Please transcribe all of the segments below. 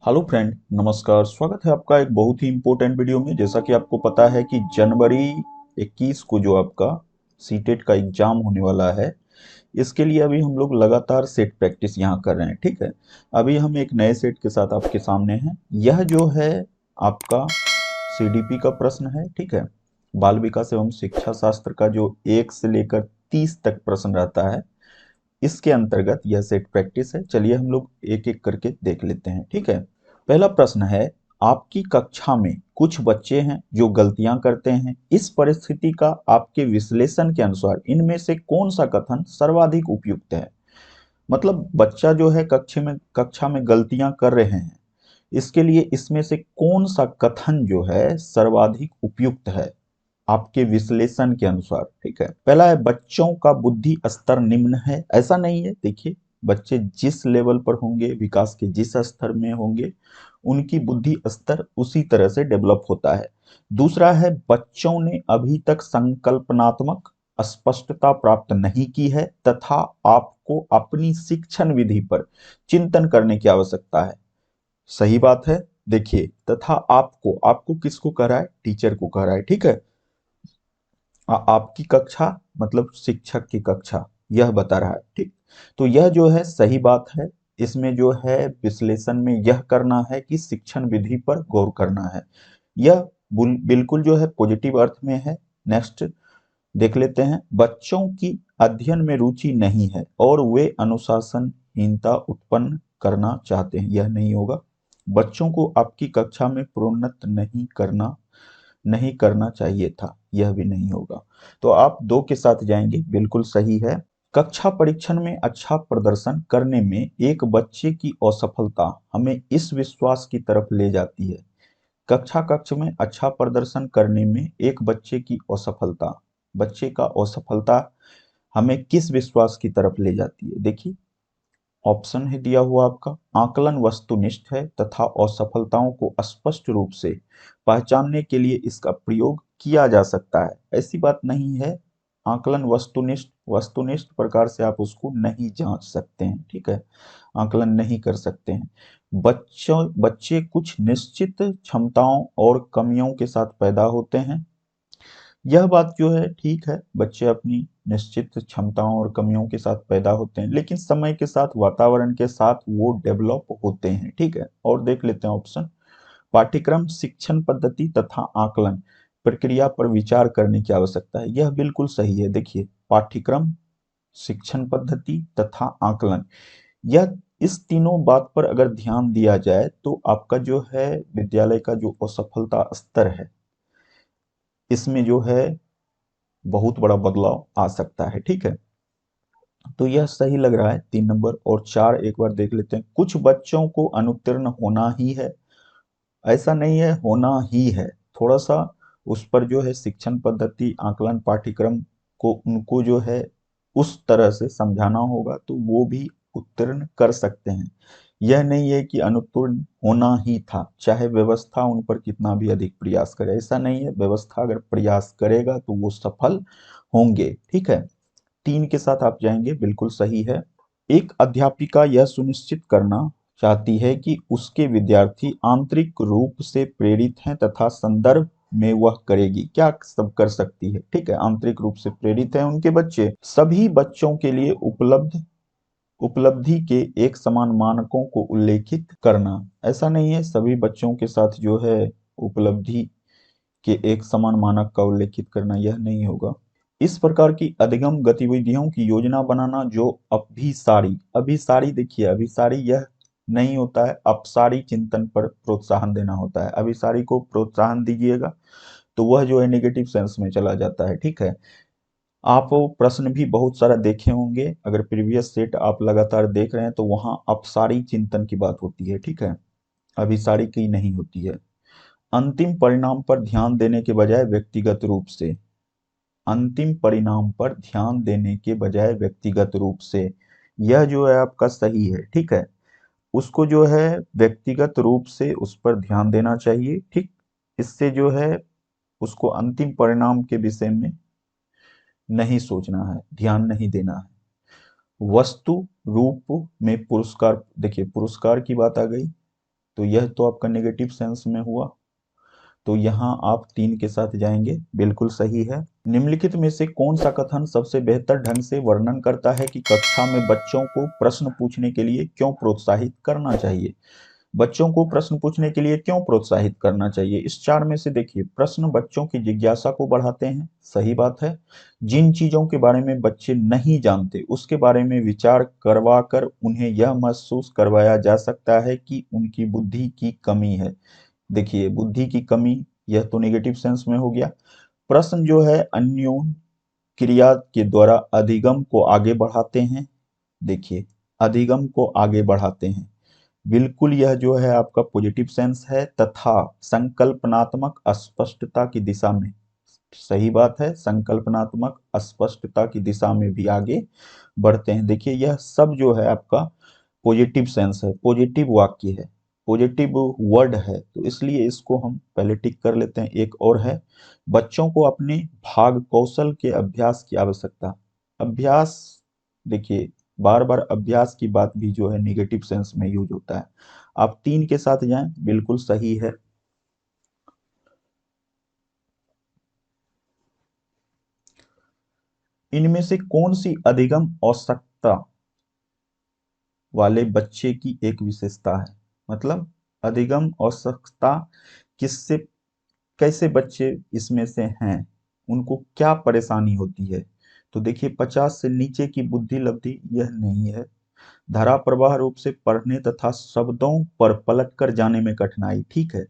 Hello friend, नमस्कार। स्वागत है आपका एक बहुत ही इम्पोर्टेंट वीडियो में। जैसा कि आपको पता है कि जनवरी 21 को जो आपका सीटेट का एग्जाम होने वाला है, इसके लिए अभी हम लोग लगातार सेट प्रैक्टिस यहाँ कर रहे हैं। ठीक है, अभी हम एक नए सेट के साथ आपके सामने हैं। यह जो है आपका सीडीपी का प्रश्न है। ठीक है, बाल विकास एवं शिक्षा शास्त्र का जो 1 से लेकर 30 तक प्रश्न रहता है, इसके अंतर्गत यह सेट प्रैक्टिस है। चलिए हम लोग एक एक करके देख लेते हैं। ठीक है, पहला प्रश्न है, आपकी कक्षा में कुछ बच्चे हैं जो गलतियां करते हैं। इस परिस्थिति का आपके विश्लेषण के अनुसार इनमें से कौन सा कथन सर्वाधिक उपयुक्त है। मतलब बच्चा जो है कक्षा में गलतियां कर रहे हैं, इसके लिए इसमें से कौन सा कथन जो है सर्वाधिक उपयुक्त है आपके विश्लेषण के अनुसार। ठीक है, पहला है, बच्चों का बुद्धि स्तर निम्न है। ऐसा नहीं है। देखिए, बच्चे जिस लेवल पर होंगे, विकास के जिस स्तर में होंगे, उनकी बुद्धि स्तर उसी तरह से डेवलप होता है। दूसरा है, बच्चों ने अभी तक संकल्पनात्मक स्पष्टता प्राप्त नहीं की है तथा आपको अपनी शिक्षण विधि पर चिंतन करने की आवश्यकता है। सही बात है। देखिए, तथा आपको आपको किसको कह रहा है? टीचर को कह रहा है। ठीक है, आपकी कक्षा मतलब शिक्षक की कक्षा, यह बता रहा है। ठीक, तो यह जो है सही बात है। इसमें जो है विश्लेषण में यह करना है कि शिक्षण विधि पर गौर करना है। यह बिल्कुल जो है पॉजिटिव अर्थ में है। नेक्स्ट देख लेते हैं, बच्चों की अध्ययन में रुचि नहीं है और वे अनुशासनहीनता उत्पन्न करना चाहते हैं। यह नहीं होगा। बच्चों को आपकी कक्षा में प्रोन्नत नहीं करना चाहिए था। यह भी नहीं होगा। तो आप 2 के साथ जाएंगे, बिल्कुल सही है। कक्षा परीक्षण में अच्छा प्रदर्शन करने में एक बच्चे की असफलता हमें इस विश्वास की तरफ ले जाती है। कक्षा कक्ष में अच्छा प्रदर्शन करने में एक बच्चे का असफलता हमें किस विश्वास की तरफ ले जाती है? देखिए, ऑप्शन है दिया हुआ आपका, आकलन वस्तुनिष्ठ है तथा असफलताओं को स्पष्ट रूप से पहचानने के लिए इसका प्रयोग किया जा सकता है। ऐसी बात नहीं है। आकलन वस्तुनिष्ठ प्रकार से आप उसको नहीं जांच सकते हैं। ठीक है, आकलन नहीं कर सकते हैं। बच्चे कुछ निश्चित क्षमताओं और कमियों के साथ पैदा होते हैं। यह बात जो है ठीक है, बच्चे अपनी निश्चित क्षमताओं और कमियों के साथ पैदा होते हैं, लेकिन समय के साथ, वातावरण के साथ वो डेवलप होते हैं। ठीक है, और देख लेते हैं ऑप्शन, पाठ्यक्रम, शिक्षण पद्धति तथा आकलन प्रक्रिया पर विचार करने की आवश्यकता है। यह बिल्कुल सही है। देखिए, पाठ्यक्रम, शिक्षण पद्धति तथा आकलन, यह इस तीनों बात पर अगर ध्यान दिया जाए तो आपका जो है विद्यालय का जो असफलता स्तर है, इसमें जो है बहुत बड़ा बदलाव आ सकता है। ठीक है, तो यह सही लग रहा है 3 नंबर। और 4 एक बार देख लेते हैं, कुछ बच्चों को अनुत्तीर्ण होना ही है। ऐसा नहीं है, होना ही है। थोड़ा सा उस पर जो है शिक्षण पद्धति, आकलन, पाठ्यक्रम को उनको जो है उस तरह से समझाना होगा तो वो भी उत्तीर्ण कर सकते हैं। यह नहीं है कि अनुत्तीर्ण होना ही था, चाहे व्यवस्था उन पर कितना भी अधिक प्रयास करे। ऐसा नहीं है, व्यवस्था अगर प्रयास करेगा तो वो सफल होंगे। ठीक है, 3 के साथ आप जाएंगे, बिल्कुल सही है। एक अध्यापिका यह सुनिश्चित करना चाहती है कि उसके विद्यार्थी आंतरिक रूप से प्रेरित हैं तथा संदर्भ में वह करेगी। क्या सब कर सकती है? ठीक है, आंतरिक रूप से प्रेरित हैं उनके बच्चे। सभी बच्चों के लिए उपलब्धि के एक समान मानकों को उल्लेखित करना। ऐसा नहीं है, सभी बच्चों के साथ जो है उपलब्धि के एक समान मानक का उल्लेखित करना, यह नहीं होगा। इस प्रकार की अधिगम गतिविधियों की योजना बनाना जो अभिसारी, देखिए अभिसारी यह नहीं होता है, अपसारी चिंतन पर प्रोत्साहन देना होता है। अभिसारी को प्रोत्साहन दीजिएगा तो वह जो है नेगेटिव सेंस में चला जाता है। ठीक है, आप प्रश्न भी बहुत सारा देखे होंगे, अगर प्रीवियस सेट आप लगातार देख रहे हैं तो वहां अपसारी चिंतन की बात होती है। ठीक है, अभिसारी की नहीं होती है। अंतिम परिणाम पर ध्यान देने के बजाय व्यक्तिगत रूप से, अंतिम परिणाम पर ध्यान देने के बजाय व्यक्तिगत रूप से, यह जो है आपका सही है। ठीक है, उसको जो है व्यक्तिगत रूप से उस पर ध्यान देना चाहिए। ठीक, इससे जो है उसको अंतिम परिणाम के विषय में नहीं सोचना है, ध्यान नहीं देना है। वस्तु रूप में पुरस्कार, देखिए पुरस्कार की बात आ गई। तो यह तो आपका नेगेटिव सेंस में हुआ, तो यहाँ आप 3 के साथ जाएंगे, बिल्कुल सही है। निम्नलिखित में से कौन सा कथन सबसे बेहतर ढंग से वर्णन करता है कि कक्षा में बच्चों को प्रश्न पूछने के लिए क्यों प्रोत्साहित करना चाहिए? बच्चों को प्रश्न पूछने के लिए क्यों प्रोत्साहित करना चाहिए? इस 4 में से देखिए, प्रश्न बच्चों की जिज्ञासा को बढ़ाते हैं, सही बात है। जिन चीजों के बारे में बच्चे नहीं जानते उसके बारे में विचार करवा कर उन्हें यह महसूस करवाया जा सकता है कि उनकी बुद्धि की कमी है। देखिए, बुद्धि की कमी, यह तो नेगेटिव सेंस में हो गया। प्रश्न जो है अन्योन क्रिया के द्वारा अधिगम को आगे बढ़ाते हैं। देखिए, अधिगम को आगे बढ़ाते हैं, बिल्कुल यह जो है आपका पॉजिटिव सेंस है। तथा संकल्पनात्मक अस्पष्टता की दिशा में, सही बात है, संकल्पनात्मक अस्पष्टता की दिशा में भी आगे बढ़ते हैं। देखिए, यह सब जो है आपका पॉजिटिव सेंस है, पॉजिटिव वाक्य है, पॉजिटिव वर्ड है, तो इसलिए इसको हम पहले टिक कर लेते हैं। एक और है, बच्चों को अपने भाग कौशल के अभ्यास की आवश्यकता। अभ्यास, देखिए, बार बार अभ्यास की बात भी जो है नेगेटिव सेंस में यूज होता है। आप 3 के साथ जाएं, बिल्कुल सही है। इनमें से कौन सी अधिगम आवश्यकता वाले बच्चे की एक विशेषता है? मतलब अधिगम आवश्यकता किससे, कैसे बच्चे इसमें से हैं, उनको क्या परेशानी होती है? तो देखिए, 50 से नीचे की बुद्धि लब्धि यह नहीं है। धारा प्रवाह रूप से पढ़ने तथा शब्दों पर पलट कर जाने में कठिनाई, ठीक है।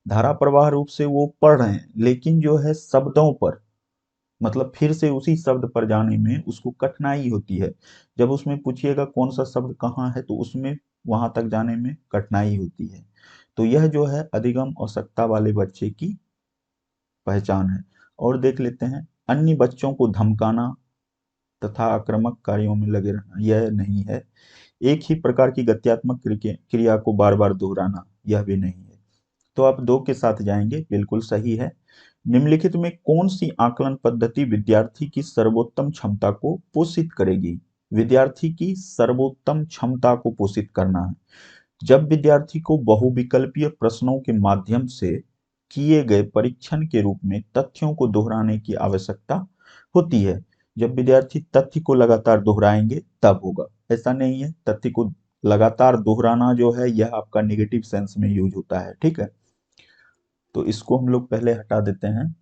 धारा प्रवाह रूप से वो पढ़ रहे हैं, लेकिन जो है शब्दों पर, मतलब फिर से उसी शब्द पर जाने में उसको कठिनाई होती है। जब उसमें पूछिएगा कौन सा शब्द कहाँ है, तो उसमें वहां तक जाने में कठिनाई होती है। तो यह जो है अधिगम आवश्यकता वाले बच्चे की पहचान है। और देख लेते हैं, अन्य बच्चों को धमकाना तथा आक्रामक कार्यों में लगे रहना, यह नहीं है। एक ही प्रकार की गत्यात्मक क्रिया को बार बार दोहराना, यह भी नहीं है। तो आप 2 के साथ जाएंगे, बिल्कुल सही है। निम्नलिखित में कौन सी आकलन पद्धति विद्यार्थी की सर्वोत्तम क्षमता को पोषित करेगी? विद्यार्थी की सर्वोत्तम क्षमता को पोषित करना है। जब विद्यार्थी को बहुविकल्पीय प्रश्नों के माध्यम से किए गए परीक्षण के रूप में तथ्यों को दोहराने की आवश्यकता होती है। जब विद्यार्थी तथ्य को लगातार दोहराएंगे तब होगा, ऐसा नहीं है। तथ्य को लगातार दोहराना जो है यह आपका नेगेटिव सेंस में यूज होता है, ठीक है। तो इसको हम लोग पहले हटा देते हैं।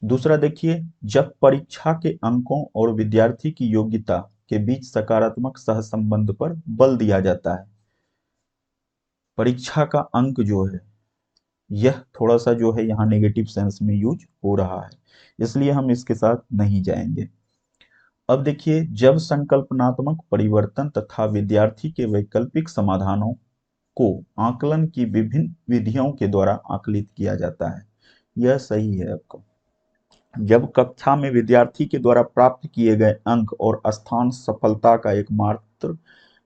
दूसरा देखिए, जब परीक्षा के अंकों और विद्यार्थी की योग्यता के बीच सकारात्मक सहसंबंध पर बल दिया जाता है। परीक्षा का अंक जो है यह थोड़ा सा जो है यहाँ नेगेटिव सेंस में यूज हो रहा है, इसलिए हम इसके साथ नहीं जाएंगे। अब देखिए, जब संकल्पनात्मक परिवर्तन तथा विद्यार्थी के वैकल्पिक समाधानों को आकलन की विभिन्न विधियों के द्वारा आकलित किया जाता है, यह सही है आपका। जब कक्षा में विद्यार्थी के द्वारा प्राप्त किए गए अंक और स्थान सफलता का एकमात्र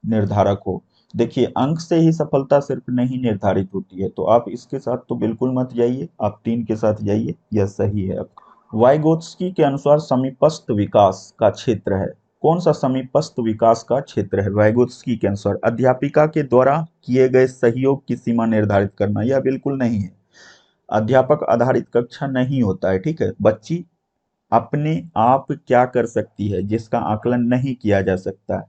निर्धारक हो। देखिए, अंक से ही सफलता सिर्फ नहीं निर्धारित होती है, तो आप इसके साथ तो बिल्कुल मत जाइए, आप 3 के साथ जाइए, यह सही है आपका। वाइगोत्स्की के अनुसार समीपस्थ विकास का क्षेत्र है। कौन सा समीपस्थ विकास का क्षेत्र है? वाइगोत्स्की के अनुसार अध्यापिका के द्वारा किए गए सहयोग की सीमा निर्धारित करना, यह बिल्कुल नहीं है। अध्यापक आधारित कक्षा नहीं होता है, ठीक है। बच्ची अपने आप क्या कर सकती है जिसका आकलन नहीं किया जा सकता है,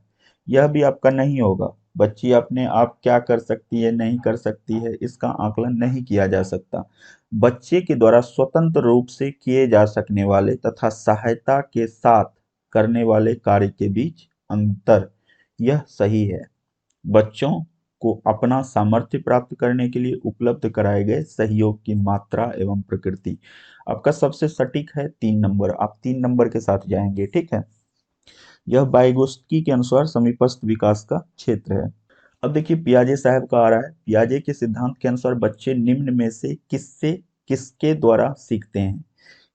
यह भी आपका नहीं होगा। बच्ची अपने आप क्या कर सकती है, नहीं कर सकती है, इसका आकलन नहीं किया जा सकता। बच्चे के द्वारा स्वतंत्र रूप से किए जा सकने वाले तथा सहायता के साथ करने वाले कार्य के बीच अंतर, यह सही है। बच्चों को अपना सामर्थ्य प्राप्त करने के लिए उपलब्ध कराए गए सहयोग की मात्रा एवं प्रकृति। आपका सबसे सटीक है 3 नंबर, आप 3 नंबर के साथ जाएंगे, ठीक है। यह वाइगोत्स्की के अनुसार समीपस्थ विकास का क्षेत्र है। अब देखिए, पियाजे साहब का आ रहा है। पियाजे के सिद्धांत के अनुसार बच्चे निम्न में से किससे किसके द्वारा सीखते हैं?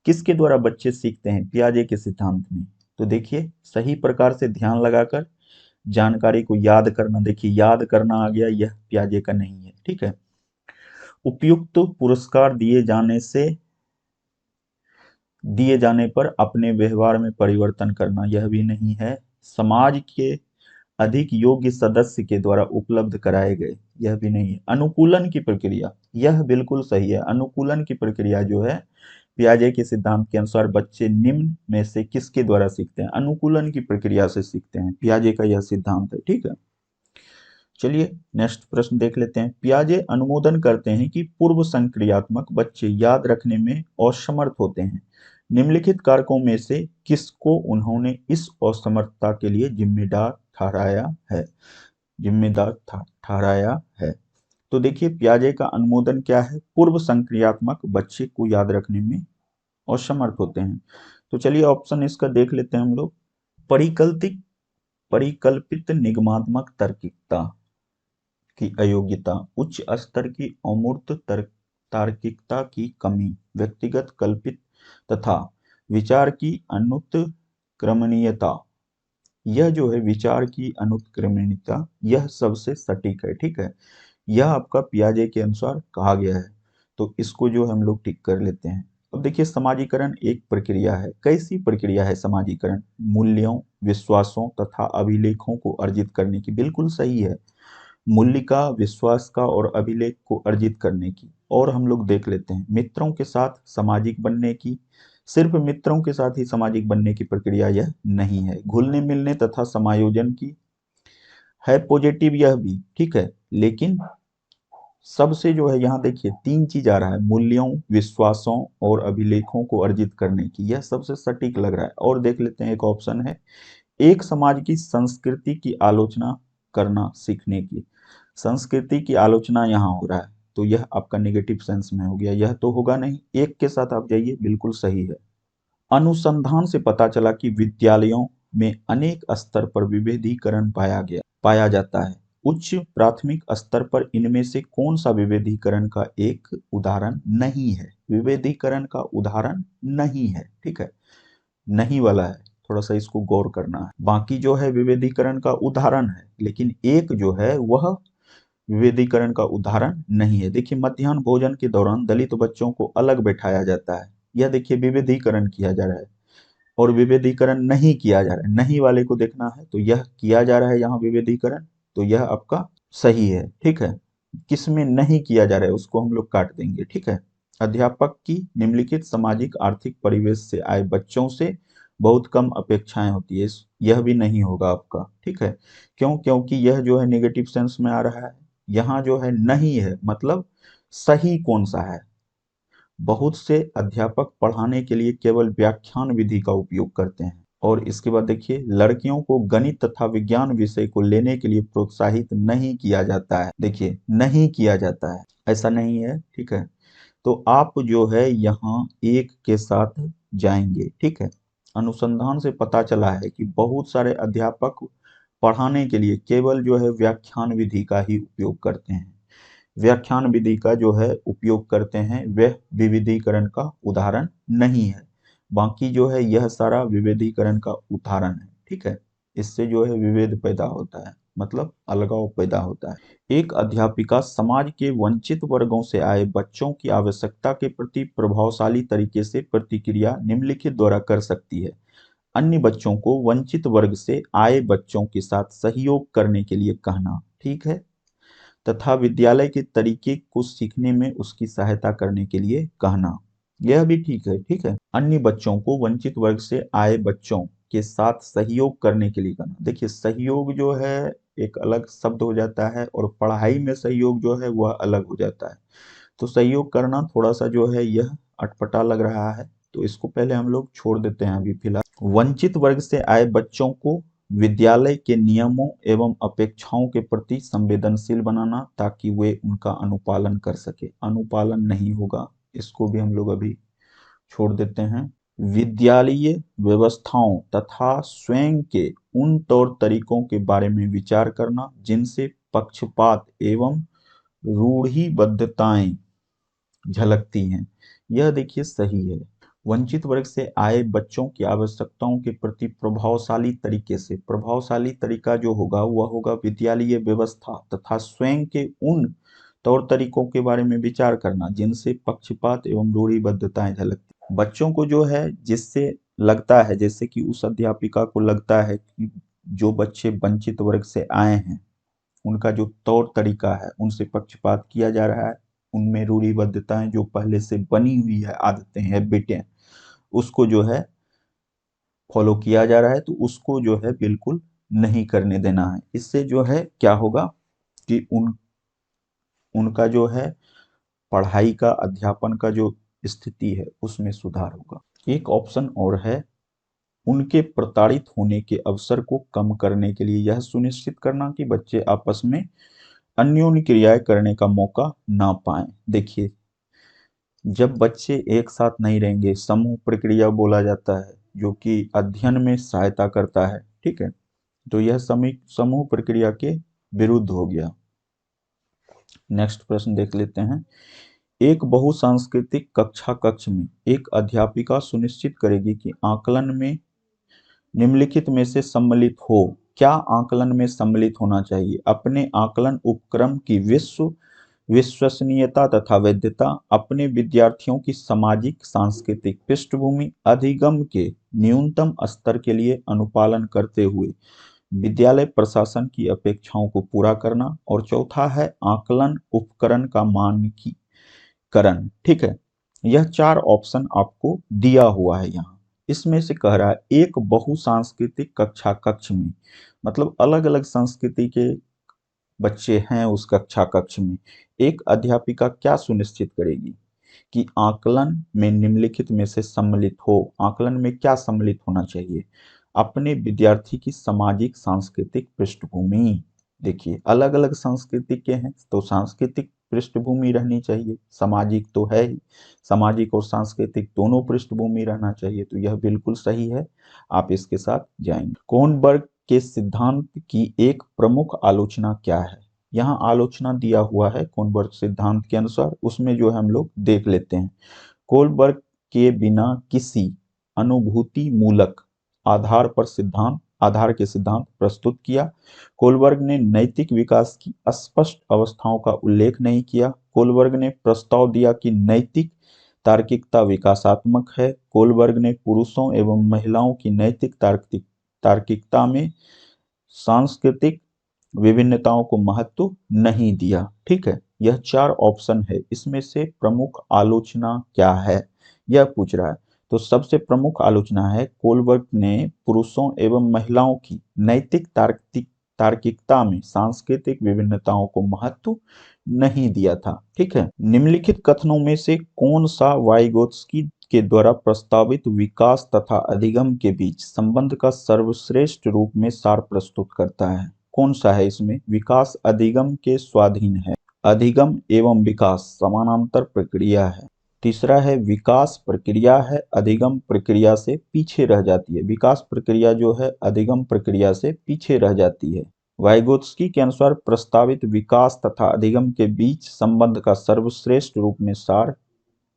किसके द्वारा बच्चे सीखते हैं पियाजे के सिद्धांत में? तो देखिए, सही प्रकार से ध्यान लगाकर जानकारी को याद करना। देखिए, याद करना आ गया, यह पियाजे का नहीं है, ठीक है। उपयुक्त पुरस्कार दिए जाने पर अपने व्यवहार में परिवर्तन करना, यह भी नहीं है। समाज के अधिक योग्य सदस्य के द्वारा उपलब्ध कराए गए, यह भी नहीं है। अनुकूलन की प्रक्रिया, यह बिल्कुल सही है। अनुकूलन की प्रक्रिया जो है पियाजे के सिद्धांत के अनुसार बच्चे निम्न में से किसके द्वारा सीखते हैं? अनुकूलन की प्रक्रिया से सीखते हैं, पियाजे का यह सिद्धांत है। ठीक है, चलिए नेक्स्ट प्रश्न देख लेते हैं। पियाजे अनुमोदन करते हैं कि पूर्व संक्रियात्मक बच्चे याद रखने में असमर्थ होते हैं। निम्नलिखित कारकों में से किसको उन्होंने इस असमर्थता के लिए जिम्मेदार ठहराया है? ठहराया है। तो देखिए पियाजे का अनुमोदन क्या है? पूर्व संक्रियात्मक बच्चे को याद रखने में असमर्थ होते हैं। तो चलिए ऑप्शन इसका देख लेते हैं हम लोग। परिकल्पित परिकल्पित निगमात्मक तार्किकता की अयोग्यता, उच्च स्तर की अमूर्त तार्किकता की कमी, व्यक्तिगत कल्पित तथा विचार की अनुत्क्रमणीयता। यह जो है विचार की अनुत्क्रमणीयता, यह सबसे सटीक है। ठीक है, यह आपका पियाजे के अनुसार कहा गया है, तो इसको जो हम लोग टिक कर लेते हैं। अब देखिए समाजीकरण एक प्रक्रिया है। कैसी प्रक्रिया है समाजीकरण? मूल्यों, विश्वासों तथा अभिलेखों को अर्जित करने की। बिल्कुल सही है, मूल्य का, विश्वास का और अभिलेख को अर्जित करने की। और हम लोग देख लेते हैं मित्रों के साथ सामाजिक बनने की। सिर्फ मित्रों के साथ ही सामाजिक बनने की प्रक्रिया यह नहीं है, घुलने मिलने तथा समायोजन की है। पॉजिटिव यह भी ठीक है, लेकिन सबसे जो है यहाँ देखिए तीन चीज आ रहा है, मूल्यों, विश्वासों और अभिलेखों को अर्जित करने की, यह सबसे सटीक लग रहा है। और देख लेते हैं एक ऑप्शन है, एक समाज की संस्कृति की आलोचना करना सीखने की। संस्कृति की आलोचना यहाँ हो रहा है, तो यह आपका नेगेटिव सेंस में हो गया, यह तो होगा नहीं। एक के साथ आप जाइए, बिल्कुल सही है। अनुसंधान से पता चला कि विद्यालयों में अनेक स्तर पर विभेदीकरण पाया जाता है। उच्च प्राथमिक स्तर पर इनमें से कौन सा विभेदीकरण का एक उदाहरण नहीं है? विभेदीकरण का उदाहरण नहीं है। ठीक है, नहीं वाला है, थोड़ा सा इसको गौर करना है। बाकी जो है विभेदीकरण का उदाहरण है, लेकिन एक जो है वह विभेदीकरण का उदाहरण नहीं है। देखिए मध्याह्न भोजन के दौरान दलित बच्चों को अलग बैठाया जाता है, यह देखिए विभेदीकरण किया जा रहा है। और विभेदीकरण नहीं किया जा रहा है, नहीं वाले को देखना है, तो यह किया जा रहा है यहाँ विभेदीकरण, तो यह आपका सही है। ठीक है, किसमें नहीं किया जा रहा है उसको हम लोग काट देंगे। ठीक है, अध्यापक की निम्नलिखित सामाजिक आर्थिक परिवेश से आए बच्चों से बहुत कम अपेक्षाएं होती है, यह भी नहीं होगा आपका। ठीक है, क्यों? क्योंकि यह जो है नेगेटिव सेंस में आ रहा है, यहाँ जो है नहीं है, मतलब सही कौन सा है? बहुत से अध्यापक पढ़ाने के लिए केवल व्याख्यान विधि का उपयोग करते हैं। और इसके बाद देखिए लड़कियों को गणित तथा विज्ञान विषय को लेने के लिए प्रोत्साहित नहीं किया जाता है। देखिए नहीं किया जाता है, ऐसा नहीं है। ठीक है, तो आप जो है यहाँ एक के साथ जाएंगे। ठीक है, अनुसंधान से पता चला है कि बहुत सारे अध्यापक पढ़ाने के लिए केवल जो है व्याख्यान विधि का ही उपयोग करते हैं। व्याख्यान विधि का जो है उपयोग करते हैं, वह विविधीकरण का उदाहरण नहीं है। बाकी जो है यह सारा विविधीकरण का उदाहरण है। ठीक है, इससे जो है विभेद पैदा होता है, मतलब अलगाव पैदा होता है। एक अध्यापिका समाज के वंचित वर्गों से आए बच्चों की आवश्यकता के प्रति प्रभावशाली तरीके से प्रतिक्रिया निम्नलिखित द्वारा कर सकती है। अन्य बच्चों को वंचित वर्ग से आए बच्चों के साथ सहयोग करने के लिए कहना, ठीक है, तथा विद्यालय के तरीके को सीखने में उसकी सहायता करने के लिए कहना, यह भी ठीक है। ठीक है, अन्य बच्चों को वंचित वर्ग से आए बच्चों के साथ सहयोग करने के लिए कहना। देखिए सहयोग जो है एक अलग शब्द हो जाता है, और पढ़ाई में सहयोग जो है वह अलग हो जाता है। तो सहयोग करना थोड़ा सा जो है यह अटपटा लग रहा है, तो इसको पहले हम लोग छोड़ देते हैं अभी फिलहाल। वंचित वर्ग से आए बच्चों को विद्यालय के नियमों एवं अपेक्षाओं के प्रति संवेदनशील बनाना, ताकि वे उनका अनुपालन कर सके। अनुपालन नहीं होगा, इसको भी हम लोग अभी छोड़ देते हैं। विद्यालयीय व्यवस्थाओं तथा स्वयं के उन तौर तरीकों के बारे में विचार करना जिनसे पक्षपात एवं रूढ़िबद्धताएं झलकती हैं, यह देखिए सही है। वंचित वर्ग से आए बच्चों की आवश्यकताओं के प्रति प्रभावशाली तरीके से, प्रभावशाली तरीका जो होगा वह होगा विद्यालयीय व्यवस्था तथा स्वयं के उन तौर तरीकों के बारे में विचार करना जिनसे पक्षपात एवं रूढ़िबद्धताएं झलकती। बच्चों को जो है जिससे लगता है, जैसे कि उस अध्यापिका को लगता है कि जो बच्चे वंचित वर्ग से आए हैं उनका जो तौर तरीका है उनसे पक्षपात किया जा रहा है, उनमें रूढ़िबद्धताएं जो पहले से बनी हुई है, आदतें हैं, बेटे उसको जो है फॉलो किया जा रहा है, तो उसको जो है बिल्कुल नहीं करने देना है। इससे जो है क्या होगा कि उनका जो है पढ़ाई का, अध्यापन का जो स्थिति है उसमें सुधार होगा। एक ऑप्शन और है, उनके प्रताड़ित होने के अवसर को कम करने के लिए यह सुनिश्चित करना कि बच्चे आपस में अन्योन्य क्रियाएं करने का मौका ना पाएं। देखिए, जब बच्चे एक साथ नहीं रहेंगे, समूह प्रक्रिया बोला जाता है जो कि अध्ययन में सहायता करता है, ठीक है, तो यह समूह प्रक्रिया के विरुद्ध हो गया। नेक्स्ट प्रश्न देख लेते हैं। एक बहुसांस्कृतिक कक्षा कक्ष में एक अध्यापिका सुनिश्चित करेगी कि आकलन में निम्नलिखित में से सम्मिलित हो। क्या आकलन में सम्मिलित होना चाहिए? अपने आकलन उपक्रम की विश्वसनीयता तथा वैधता, अपने विद्यार्थियों की सामाजिक सांस्कृतिक पृष्ठभूमि, अधिगम के न्यूनतम स्तर के लिए अनुपालन करते हुए विद्यालय प्रशासन की अपेक्षाओं को पूरा करना, और चौथा है आकलन उपकरण का मानकीकरण। ठीक है, यह 4 ऑप्शन आपको दिया हुआ है यहाँ। इसमें से कह रहा है एक बहुसांस्कृतिक कक्षा कक्ष में, मतलब अलग अलग संस्कृति के बच्चे हैं उस कक्षा कक्ष में, एक अध्यापिका क्या सुनिश्चित करेगी कि आकलन में निम्नलिखित में से सम्मिलित हो। आकलन में क्या सम्मिलित होना चाहिए? अपने विद्यार्थी की सामाजिक सांस्कृतिक पृष्ठभूमि। देखिए, अलग अलग संस्कृति के हैं तो सांस्कृतिक पृष्ठभूमि रहनी चाहिए, सामाजिक तो है ही, सामाजिक और सांस्कृतिक दोनों पृष्ठभूमि रहना चाहिए, तो यह बिल्कुल सही है, आप इसके साथ जाएंगे। कोनबर्ग के सिद्धांत की एक प्रमुख आलोचना क्या है? यहाँ आलोचना दिया हुआ है कोनबर्ग सिद्धांत के अनुसार, उसमें जो है हम लोग देख लेते हैं। कोलबर्ग के बिना किसी अनुभूति मूलक आधार के सिद्धांत प्रस्तुत किया। कोलबर्ग ने नैतिक विकास की स्पष्ट अवस्थाओं का उल्लेख नहीं किया। कोलबर्ग ने प्रस्ताव दिया कि नैतिक तार्किकता विकासात्मक है। कोलबर्ग ने पुरुषों एवं महिलाओं की नैतिक तार्किकता में सांस्कृतिक विभिन्नताओं को महत्व नहीं दिया। ठीक है, यह 4 ऑप्शन है, इसमें से प्रमुख आलोचना क्या है यह पूछ रहा है। तो सबसे प्रमुख आलोचना है कोलबर्ग ने पुरुषों एवं महिलाओं की नैतिक तार्किकता में सांस्कृतिक विभिन्नताओं को महत्व नहीं दिया था। ठीक है, निम्नलिखित कथनों में से कौन सा वाइगोत्स्की के द्वारा प्रस्तावित विकास तथा अधिगम के बीच संबंध का सर्वश्रेष्ठ रूप में सार प्रस्तुत करता है? कौन सा है इसमें? विकास अधिगम के स्वाधीन है, अधिगम एवं विकास समानांतर प्रक्रिया है। तीसरा है विकास प्रक्रिया है, अधिगम प्रक्रिया से पीछे रह जाती है। विकास प्रक्रिया जो है अधिगम प्रक्रिया से पीछे रह जाती है। वाइगोत्स्की के अनुसार प्रस्तावित विकास तथा अधिगम के बीच संबंध का सर्वश्रेष्ठ रूप में सार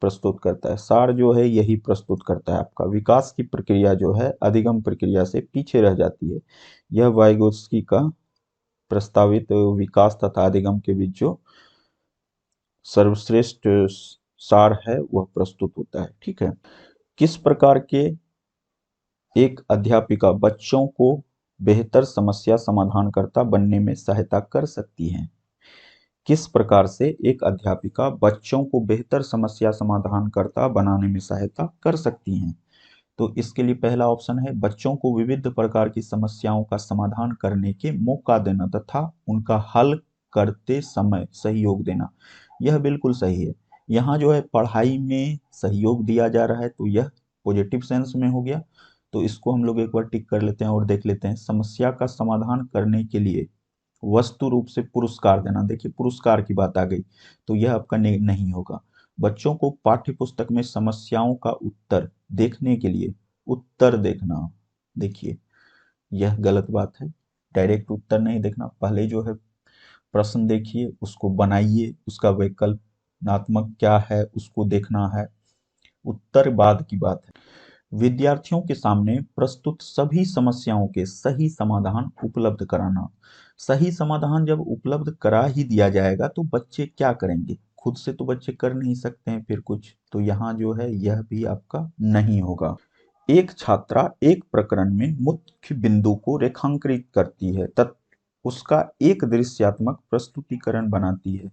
प्रस्तुत करता है। सार जो है यही प्रस्तुत करता है आपका, विकास की प्रक्रिया जो है अधिगम प्रक्रिया से पीछे रह जाती है। यह वाइगोत्स्की का प्रस्तावित विकास तथा अधिगम के बीच जो सर्वश्रेष्ठ सार है वह प्रस्तुत होता है। ठीक है, किस प्रकार के एक अध्यापिका बच्चों को बेहतर समस्या समाधानकर्ता बनने में सहायता कर सकती है? किस प्रकार से एक अध्यापिका बच्चों को बेहतर समस्या समाधानकर्ता बनाने में सहायता कर सकती हैं? तो इसके लिए पहला ऑप्शन है बच्चों को विविध प्रकार की समस्याओं का समाधान करने के मौका देना तथा उनका हल करते समय सहयोग देना। यह बिल्कुल सही है। यहाँ जो है पढ़ाई में सहयोग दिया जा रहा है, तो यह पॉजिटिव सेंस में हो गया, तो इसको हम लोग एक बार टिक कर लेते हैं और देख लेते हैं। समस्या का समाधान करने के लिए वस्तु रूप से पुरस्कार देना, देखिए पुरस्कार की बात आ गई, तो यह आपका नहीं होगा। बच्चों को पाठ्य पुस्तक में समस्याओं का उत्तर देखने के लिए उत्तर देखना, देखिए यह गलत बात है। डायरेक्ट उत्तर नहीं देखना, पहले जो है प्रश्न देखिए, उसको बनाइए, उसका वैकल्पात्मक क्या है उसको देखना है, उत्तर बाद की बात है। विद्यार्थियों के सामने प्रस्तुत सभी समस्याओं के सही समाधान उपलब्ध कराना। सही समाधान जब उपलब्ध करा ही दिया जाएगा तो बच्चे क्या करेंगे? खुद से तो बच्चे कर नहीं सकते हैं फिर कुछ, तो यहाँ जो है यह भी आपका नहीं होगा। एक छात्रा एक प्रकरण में मुख्य बिंदु को रेखांकित करती है तथा उसका एक दृश्यात्मक प्रस्तुतिकरण बनाती है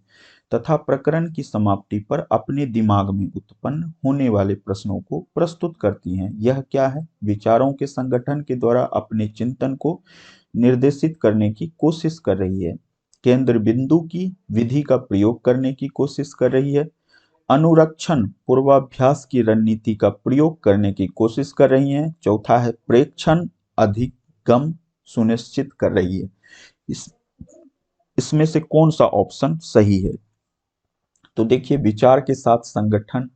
तथा प्रकरण की समाप्ति पर अपने दिमाग में उत्पन्न होने वाले प्रश्नों को प्रस्तुत करती हैं। यह क्या है? विचारों के संगठन के द्वारा अपने चिंतन को निर्देशित करने की कोशिश कर रही है। केंद्र बिंदु की विधि का प्रयोग करने की कोशिश कर रही है। अनुरक्षण पूर्वाभ्यास की रणनीति का प्रयोग करने की कोशिश कर रही हैं। चौथा है प्रेक्षण अधिगम सुनिश्चित कर रही है। इस इसमें से कौन सा ऑप्शन सही है? तो देखिए, विचार के साथ संगठन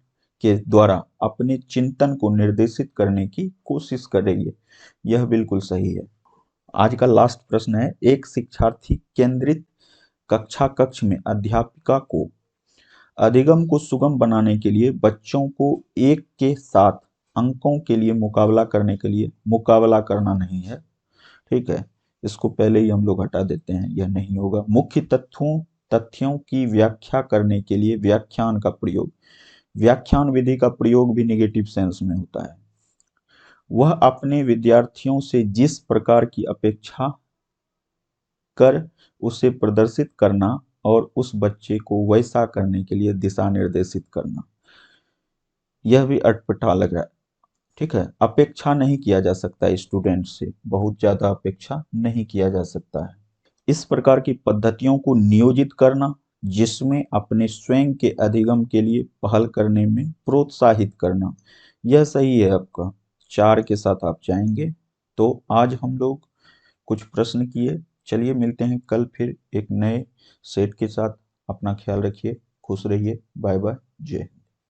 के द्वारा अपने चिंतन को निर्देशित करने की कोशिश कर रही है, यह बिल्कुल सही है। आज का लास्ट प्रश्न है, एक शिक्षार्थी केंद्रित कक्षा कक्ष में अध्यापिका को अधिगम को सुगम बनाने के लिए बच्चों को एक के साथ अंकों के लिए मुकाबला करने के लिए मुकाबला करना नहीं है। ठीक है, इसको पहले ही हम लोग हटा देते हैं, यह नहीं होगा। मुख्य तथ्यों की व्याख्या करने के लिए व्याख्यान का प्रयोग, व्याख्यान विधि का प्रयोग भी नेगेटिव सेंस में होता है। वह अपने विद्यार्थियों से जिस प्रकार की अपेक्षा कर उसे प्रदर्शित करना और उस बच्चे को वैसा करने के लिए दिशा निर्देशित करना, यह भी अटपटा लग रहा है। ठीक है, अपेक्षा नहीं किया जा सकता, स्टूडेंट से बहुत ज्यादा अपेक्षा नहीं किया जा सकता है। इस प्रकार की पद्धतियों को नियोजित करना, जिसमें अपने स्वयं के अधिगम के लिए पहल करने में प्रोत्साहित करना, यह सही है आपका। 4 के साथ आप जाएंगे। तो आज हम लोग कुछ प्रश्न किए। चलिए मिलते हैं कल फिर एक नए सेट के साथ। अपना ख्याल रखिए, खुश रहिए, बाय बाय, जय हिंद।